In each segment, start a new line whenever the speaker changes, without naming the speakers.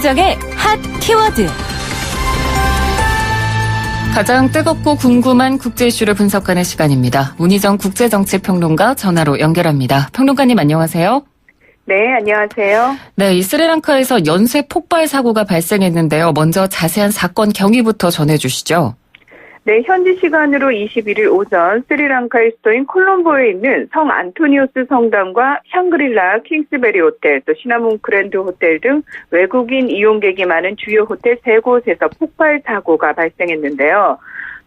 문희정의 핫 키워드. 가장 뜨겁고 궁금한 국제 이슈를 분석하는 시간입니다. 문희정 국제정치평론가 전화로 연결합니다. 평론가님 안녕하세요.
네, 안녕하세요.
네, 이 스리랑카에서 연쇄 폭발 사고가 발생했는데요. 먼저 자세한 사건 경위부터 전해주시죠.
네, 현지 시간으로 21일 오전 스리랑카의 수도인 콜롬보에 있는 성 안토니우스 성당과 샹그릴라 킹스베리 호텔, 또 시나몬 그랜드 호텔 등 외국인 이용객이 많은 주요 호텔 3곳에서 폭발 사고가 발생했는데요.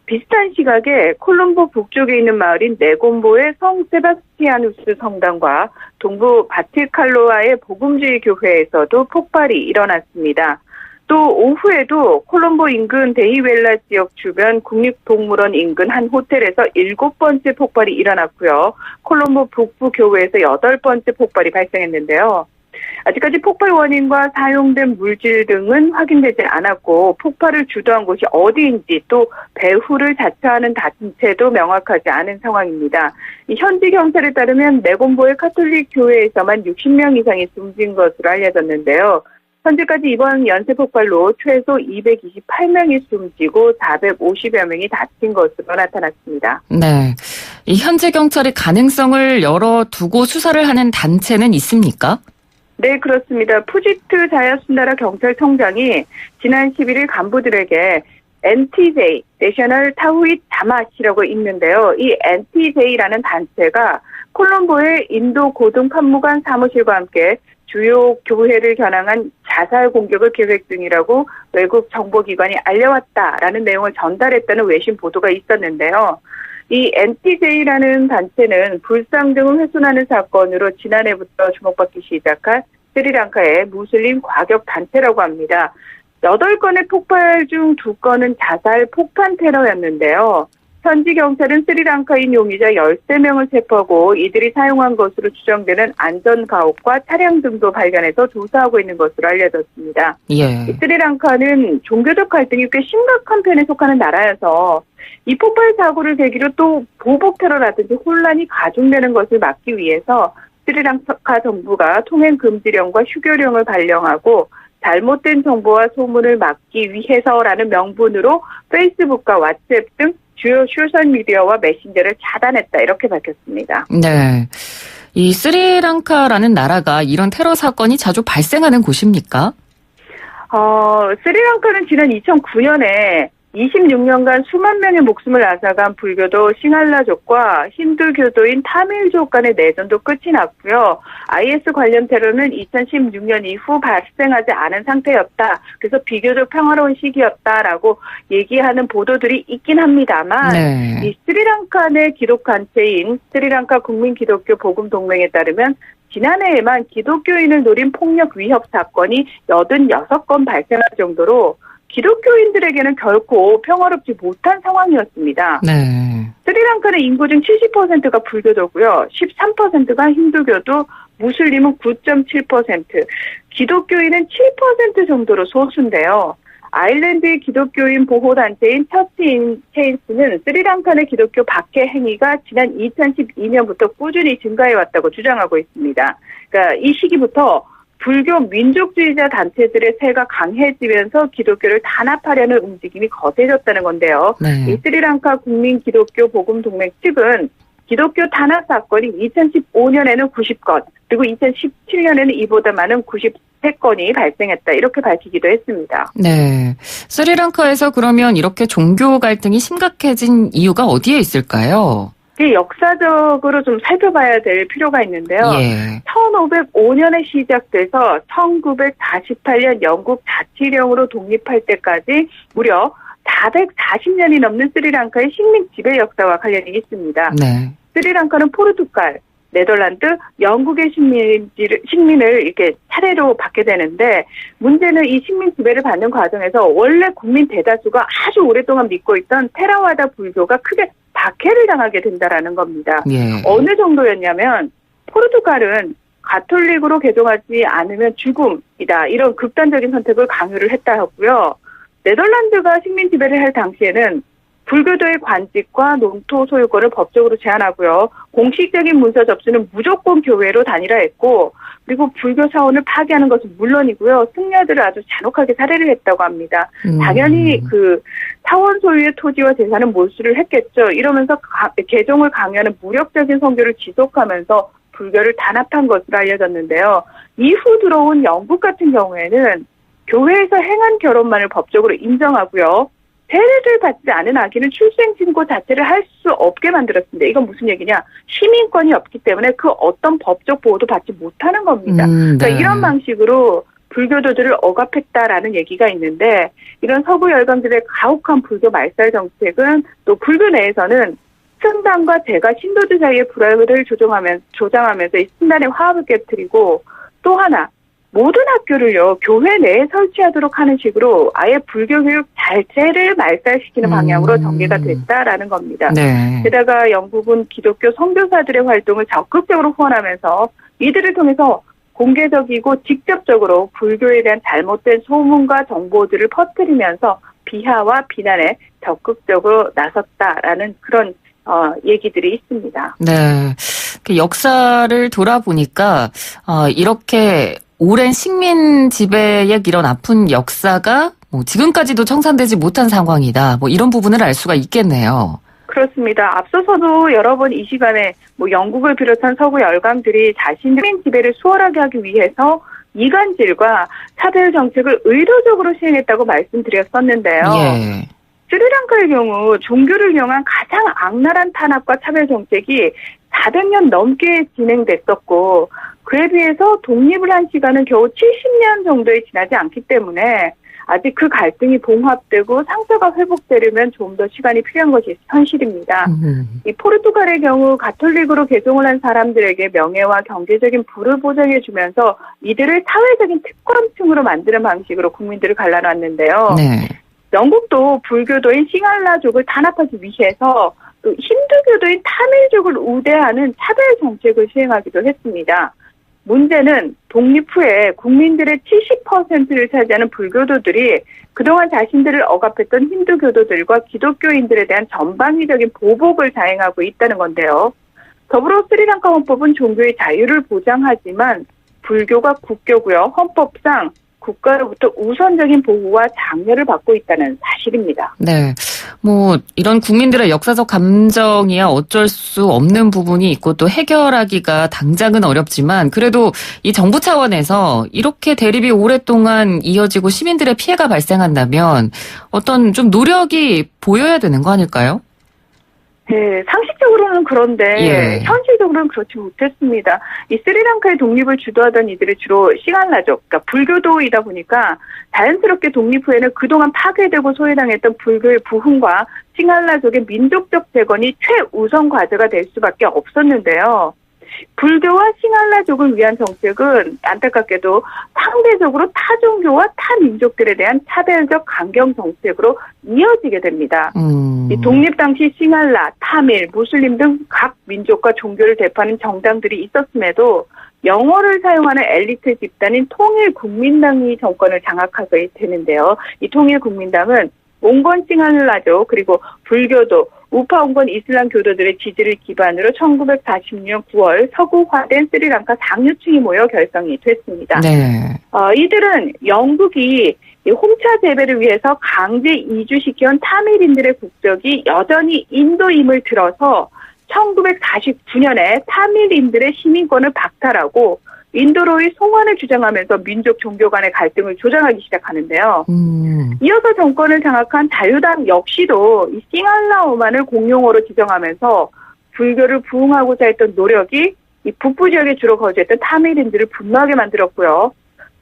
비슷한 시각에 콜롬보 북쪽에 있는 마을인 네곰보의 성 세바스티아누스 성당과 동부 바티칼로아의 복음주의 교회에서도 폭발이 일어났습니다. 또 오후에도 콜롬보 인근 데히웰라 지역 주변 국립동물원 인근 한 호텔에서 7번째 폭발이 일어났고요. 콜롬보 북부 교회에서 8번째 폭발이 발생했는데요. 아직까지 폭발 원인과 사용된 물질 등은 확인되지 않았고 폭발을 주도한 곳이 어디인지 또 배후를 자처하는 단체도 명확하지 않은 상황입니다. 현지 경찰에 따르면 네곰보의 카톨릭 교회에서만 60명 이상이 숨진 것으로 알려졌는데요. 현재까지 이번 연쇄 폭발로 최소 228명이 숨지고 450여 명이 다친 것으로 나타났습니다.
네, 이 현지 경찰이 가능성을 열어두고 수사를 하는 단체는 있습니까?
네, 그렇습니다. 푸지트 자야순나라 경찰청장이 지난 11일 간부들에게 NTJ, 내셔널 타우잇 다마시라고 읽는데요. 이 NTJ라는 단체가 콜롬보의 인도 고등판무관 사무실과 함께 주요 교회를 겨냥한 자살 공격을 계획 중이라고 외국 정보기관이 알려왔다라는 내용을 전달했다는 외신 보도가 있었는데요. 이 NTJ라는 단체는 불상 등을 훼손하는 사건으로 지난해부터 주목받기 시작한 스리랑카의 무슬림 과격 단체라고 합니다. 8건의 폭발 중 2건은 자살 폭탄 테러였는데요. 현지 경찰은 스리랑카인 용의자 13명을 체포하고 이들이 사용한 것으로 추정되는 안전가옥과 차량 등도 발견해서 조사하고 있는 것으로 알려졌습니다.
예.
스리랑카는 종교적 갈등이 꽤 심각한 편에 속하는 나라여서 이 폭발 사고를 계기로 또 보복 테러라든지 혼란이 가중되는 것을 막기 위해서 스리랑카 정부가 통행 금지령과 휴교령을 발령하고 잘못된 정보와 소문을 막기 위해서라는 명분으로 페이스북과 왓츠앱 등 주요 소셜미디어와 메신저를 차단했다 이렇게 밝혔습니다.
네, 이 스리랑카라는 나라가 이런 테러 사건이 자주 발생하는 곳입니까?
스리랑카는 지난 2009년에 26년간 수만 명의 목숨을 앗아간 불교도 싱할라족과 힌두교도인 타밀족 간의 내전도 끝이 났고요. IS 관련 테러는 2016년 이후 발생하지 않은 상태였다. 그래서 비교적 평화로운 시기였다라고 얘기하는 보도들이 있긴 합니다만
네.
이 스리랑카 내 기독단체인 스리랑카 국민기독교 복음동맹에 따르면 지난해에만 기독교인을 노린 폭력 위협 사건이 86건 발생할 정도로 기독교인들에게는 결코 평화롭지 못한 상황이었습니다.
네.
스리랑카는 인구 중 70%가 불교도고요. 13%가 힌두교도, 무슬림은 9.7%, 기독교인은 7% 정도로 소수인데요. 아일랜드의 기독교인 보호단체인 처치 인 체인스는 스리랑카 내 기독교 박해 행위가 지난 2012년부터 꾸준히 증가해왔다고 주장하고 있습니다. 그러니까 이 시기부터 불교 민족주의자 단체들의 세가 강해지면서 기독교를 단합하려는 움직임이 거세졌다는 건데요.
네.
이 스리랑카 국민기독교 복음동맹 측은 기독교 탄압 사건이 2015년에는 90건, 그리고 2017년에는 이보다 많은 93건이 발생했다. 이렇게 밝히기도 했습니다.
네. 스리랑카에서 그러면 이렇게 종교 갈등이 심각해진 이유가 어디에 있을까요?
역사적으로 좀 살펴봐야 될 필요가 있는데요.
예.
1505년에 시작돼서 1948년 영국 자치령으로 독립할 때까지 무려 440년이 넘는 스리랑카의 식민 지배 역사와 관련이 있습니다.
네.
스리랑카는 포르투갈, 네덜란드, 영국의 식민을 이렇게 차례로 받게 되는데 문제는 이 식민 지배를 받는 과정에서 원래 국민 대다수가 아주 오랫동안 믿고 있던 테라와다 불교가 크게 박해를 당하게 된다라는 겁니다.
예.
어느 정도였냐면 포르투갈은 가톨릭으로 개종하지 않으면 죽음이다. 이런 극단적인 선택을 강요를 했다 하고요. 네덜란드가 식민 지배를 할 당시에는 불교도의 관직과 농토 소유권을 법적으로 제한하고요. 공식적인 문서 접수는 무조건 교회로 다니라 했고, 그리고 불교 사원을 파괴하는 것은 물론이고요. 승려들을 아주 잔혹하게 살해를 했다고 합니다. 당연히 그 사원 소유의 토지와 재산은 몰수를 했겠죠. 이러면서 개종을 강요하는 무력적인 선교를 지속하면서 불교를 단합한 것으로 알려졌는데요. 이후 들어온 영국 같은 경우에는 교회에서 행한 결혼만을 법적으로 인정하고요. 세례를 받지 않은 아기는 출생신고 자체를 할 수 없게 만들었습니다. 이건 무슨 얘기냐? 시민권이 없기 때문에 그 어떤 법적 보호도 받지 못하는 겁니다. 그러니까 이런 방식으로 불교도들을 억압했다라는 얘기가 있는데, 이런 서구 열강들의 가혹한 불교 말살 정책은 또 불교 내에서는 승당과 제가 신도들 사이의 불화를 조장하면서 이 신단의 화합을 깨뜨리고, 또 하나 모든 학교를요 교회 내에 설치하도록 하는 식으로 아예 불교 교육 자체를 말살시키는 방향으로 전개가 됐다라는 겁니다.
네.
게다가 영국은 기독교 선교사들의 활동을 적극적으로 후원하면서 이들을 통해서 공개적이고 직접적으로 불교에 대한 잘못된 소문과 정보들을 퍼뜨리면서 비하와 비난에 적극적으로 나섰다라는 그런 얘기들이 있습니다.
네. 그 역사를 돌아보니까 이렇게 오랜 식민 지배의 이런 아픈 역사가 지금까지도 청산되지 못한 상황이다. 이런 부분을 알 수가 있겠네요.
그렇습니다. 앞서서도 여러 번 이 시간에 영국을 비롯한 서구 열강들이 자신의 식민 지배를 수월하게 하기 위해서 이간질과 차별 정책을 의도적으로 시행했다고 말씀드렸었는데요.
예.
스리랑카의 경우 종교를 이용한 가장 악랄한 탄압과 차별 정책이 400년 넘게 진행됐었고, 그에 비해서 독립을 한 시간은 겨우 70년 정도에 지나지 않기 때문에 아직 그 갈등이 봉합되고 상처가 회복되려면 좀 더 시간이 필요한 것이 현실입니다. 이 포르투갈의 경우 가톨릭으로 개종을 한 사람들에게 명예와 경제적인 부를 보장해주면서 이들을 사회적인 특권층으로 만드는 방식으로 국민들을 갈라놨는데요.
네.
영국도 불교도인 싱할라족을 탄압하기 위해서 또 힌두교도인 타밀족을 우대하는 차별 정책을 시행하기도 했습니다. 문제는 독립 후에 국민들의 70%를 차지하는 불교도들이 그동안 자신들을 억압했던 힌두교도들과 기독교인들에 대한 전방위적인 보복을 자행하고 있다는 건데요. 더불어 스리랑카 헌법은 종교의 자유를 보장하지만 불교가 국교고요. 헌법상 국가로부터 우선적인 보호와 장려를 받고 있다는 사실입니다.
네. 이런 국민들의 역사적 감정이야 어쩔 수 없는 부분이 있고 또 해결하기가 당장은 어렵지만 그래도 이 정부 차원에서 이렇게 대립이 오랫동안 이어지고 시민들의 피해가 발생한다면 어떤 좀 노력이 보여야 되는 거 아닐까요?
네, 상식적으로는 그런데
예.
현실적으로는 그렇지 못했습니다. 이 스리랑카의 독립을 주도하던 이들이 주로 싱할라족, 그러니까 불교도이다 보니까 자연스럽게 독립 후에는 그동안 파괴되고 소외당했던 불교의 부흥과 싱할라족의 민족적 재건이 최우선 과제가 될 수밖에 없었는데요. 불교와 싱할라족을 위한 정책은 안타깝게도 상대적으로 타종교와 타민족들에 대한 차별적 강경 정책으로 이어지게 됩니다. 이 독립 당시 싱할라, 타밀, 무슬림 등 각 민족과 종교를 대표하는 정당들이 있었음에도 영어를 사용하는 엘리트 집단인 통일국민당이 정권을 장악하게 되는데요. 이 통일국민당은 옹건 싱할라족 그리고 불교도, 우파 옹건 이슬람 교도들의 지지를 기반으로 1946년 9월 서구화된 스리랑카 상류층이 모여 결성이 됐습니다.
네.
이들은 영국이 홍차 재배를 위해서 강제 이주시켜온 타밀인들의 국적이 여전히 인도임을 들어서 1949년에 타밀인들의 시민권을 박탈하고 인도로의 송환을 주장하면서 민족 종교 간의 갈등을 조장하기 시작하는데요. 이어서 정권을 장악한 자유당 역시도 이 싱할라오만을 공용어로 지정하면서 불교를 부흥하고자 했던 노력이 이 북부 지역에 주로 거주했던 타밀인들을 분노하게 만들었고요.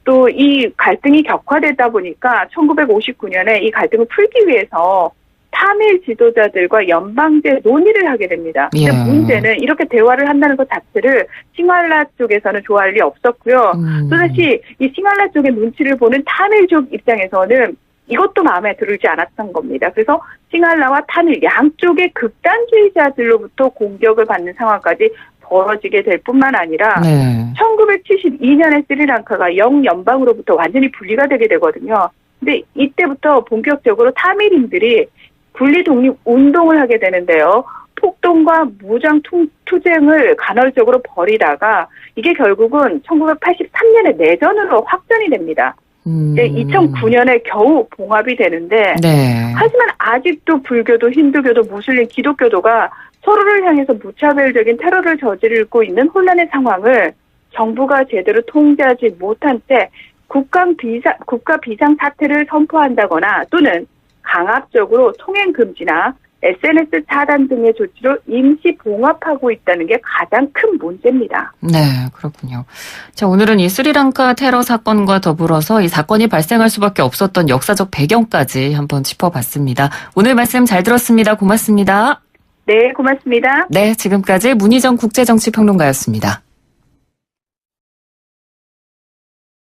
또 이 갈등이 격화되다 보니까 1959년에 이 갈등을 풀기 위해서 타밀 지도자들과 연방제 논의를 하게 됩니다. 근데 문제는 이렇게 대화를 한다는 것 자체를 싱할라 쪽에서는 좋아할 리 없었고요. 또다시 이 싱할라 쪽의 눈치를 보는 타밀족 입장에서는 이것도 마음에 들지 않았던 겁니다. 그래서 싱할라와 타밀 양쪽의 극단주의자들로부터 공격을 받는 상황까지 벌어지게 될 뿐만 아니라 1972년에 스리랑카가 영연방으로부터 완전히 분리가 되게 되거든요. 근데 이때부터 본격적으로 타밀인들이 분리 독립 운동을 하게 되는데요. 폭동과 무장 투쟁을 간헐적으로 벌이다가 이게 결국은 1983년에 내전으로 확전이 됩니다. 이제 2009년에 겨우 봉합이 되는데
네.
하지만 아직도 불교도 힌두교도 무슬림 기독교도가 서로를 향해서 무차별적인 테러를 저지르고 있는 혼란의 상황을 정부가 제대로 통제하지 못한 채 국가 비상 사태를 선포한다거나 또는 강압적으로 통행 금지나 SNS 차단 등의 조치로 임시 봉합하고 있다는 게 가장 큰 문제입니다.
네, 그렇군요. 자, 오늘은 이 스리랑카 테러 사건과 더불어서 이 사건이 발생할 수밖에 없었던 역사적 배경까지 한번 짚어봤습니다. 오늘 말씀 잘 들었습니다. 고맙습니다.
네, 고맙습니다.
네, 지금까지 문희정 국제정치평론가였습니다.